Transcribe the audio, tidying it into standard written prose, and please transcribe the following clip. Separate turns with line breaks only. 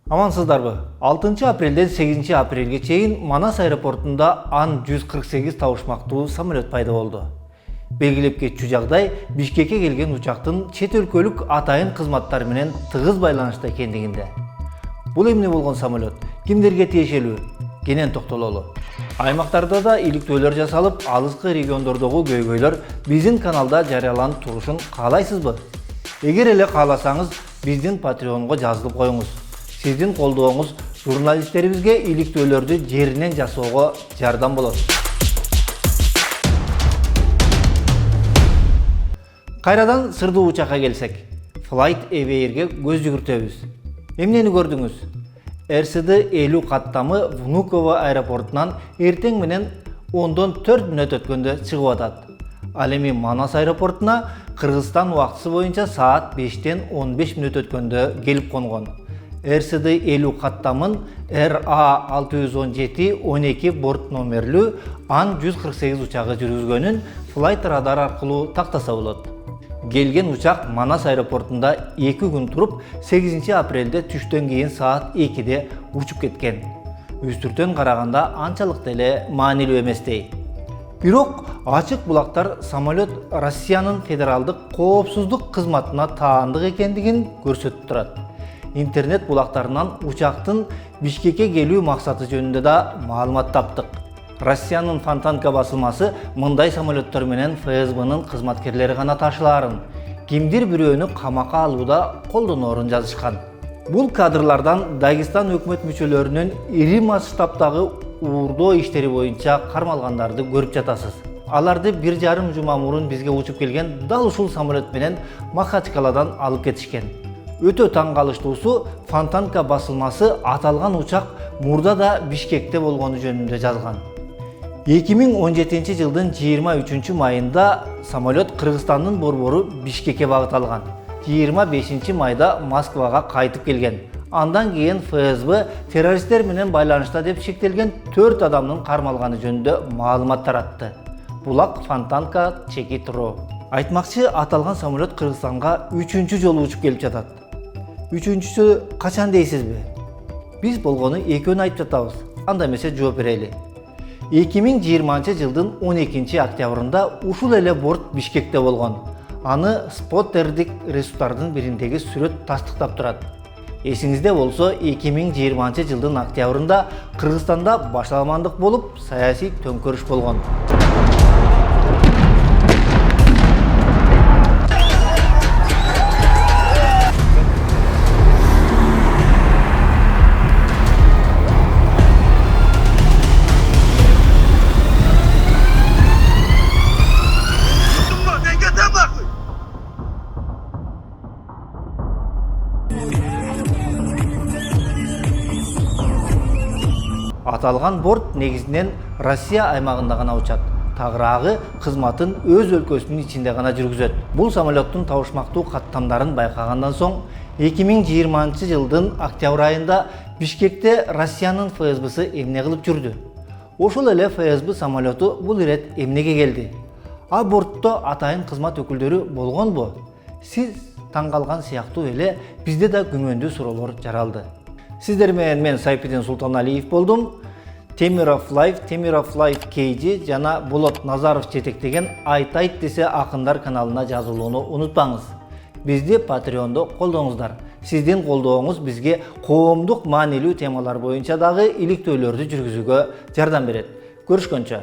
Амансыздарбы? 6 апрелден 8 апрелге чейин Манас аэропортунда Ан-148 табышмактуу самолет пайда болду. Белгилеп кетчү жагдай Бишкекке келген учактын чет өлкөлүк атайын кызматтар менен тыгыз байланышта экендигинде. Бул эмне болгон самолет? Кимдерге тиешелүү? Кенен токтололу. Аймактарда да иликтөөлөр жасалып, алыскы региондордогу көйгөйлөр биздин каналда жарыяланып турушун каалайсызбы? Эгер эле кааласаңыз, биздин Patreonго жазылып коюңуз. Сиздин колдооңуз журналисттерибизге иликтөөлөрдү жеринен жасоого жардам болот. Кайрадан сырдуу учакка келсек, Flight Aware'ге көз жүгүртөбүз. Эмнени көрдүңүз? РСД-50 каттамы Внуково аэропортунан эртең менен 10-4 мүнөт өткөндө чыгып атат. Ал эми Манас аэропортуна Кыргызстан убактысы боюнча саат 5-тен 15 мүнөт өткөндө келип конгон. РСД-50 каттамын RA617-12 борт номерлүү Ан-148 учагы жүргүзгөнүн Flight Radar аркылуу тактаса болот. Келген учак Манас аэропортунда 2 күн туруп, 8 апрелде түштөн кийин саат 2-де учуп кеткен. Үстүртөн караганда анчалык деле маанилүү эместей. Бирок ачык булактар самолет Россиянын федералдык коопсуздук кызматына таандык экендигин көрсөтүп турат. Интернет булактарынан учактын Бишкекке келүү максаты жөнүндө да маалымат таптык. Россиянын Фонтанка басылмасы мындай самолеттер менен ФСБнын кызматкерлери гана ташылаарын, кимдир бирөөнү камакка алууда колдоноорун жазышкан. Бул кадрлардан Дагестан өкмөт мүчөлөрүнүн ири масштабтагы уурдоо иштери боюнча кармалгандарды көрүп жатасыз. Аларды 1,5 жума мурун бизге учуп келген дал ушул самолет менен Махачкаладан алып кетишкен. Өтө таң калыштуусу, Фонтанка басылмасы аталган учак мурда да Бишкекте болгону жөнүндө жазган. 2017 жылдын 23 майында самолет Кыргызстандын борбору Бишкекке багыт алган. 25 майда Москвага кайтып келген. Андан кийин ФСБ террористтер менен байланышта деп шектелген 4 адамдын кармалганы жөнүндө маалымат таратты. Булак Фонтанка чеки туруу. Айтмакчы, аталган самолет Кыргызстанга 3-чү жолу учуп келип жатат. 3-чүсү качан дейсизби? Биз болгону экөөнү айтып жатабыз. Анда эмесе жооп берели. 2020 жылдын 12 октябрында ушул эле борт Бишкекте болгон. Аны споттердик ресурстардын бириндеги сүрөт тастыктап турат. Эсиңизде болсо, 2020 жылдын октябрында Кыргызстанда башаламандык болуп, саясий төңкөрүш болгон. Аталган борт негизинен Россия аймагында гана учат. Тагыраагы кызматын өз өлкөсүнүн ичинде гана жүргүзөт. Бул самолеттун табышмактуу каттамдарын байкагандан соң 2020 жылдын октябрь айында Бишкекте Россиянын ФСБсы эмне кылып жүрдү? Ошол эле ФСБ самолету бул ирет эмнеге келди? А бортто атайын кызмат өкүлдөрү болгонбу? Сиз таң калган сыяктуу эле бизде да күмөндүү суроолор жаралды. Сиздер менен мен Сайпидин Султаналиев болдум. Темиров Life KG жана Болот Назаров жетектеген Айт десе акындар каналына жазылууну унутпаңыз. Бизди Patreon'do колдоңуздар. Сиздин колдооңуз бизге коомдук маанилүү темалар боюнча дагы иликтөөлөрдү жүргүзүүгө жардам берет. Көрүшкөнчө.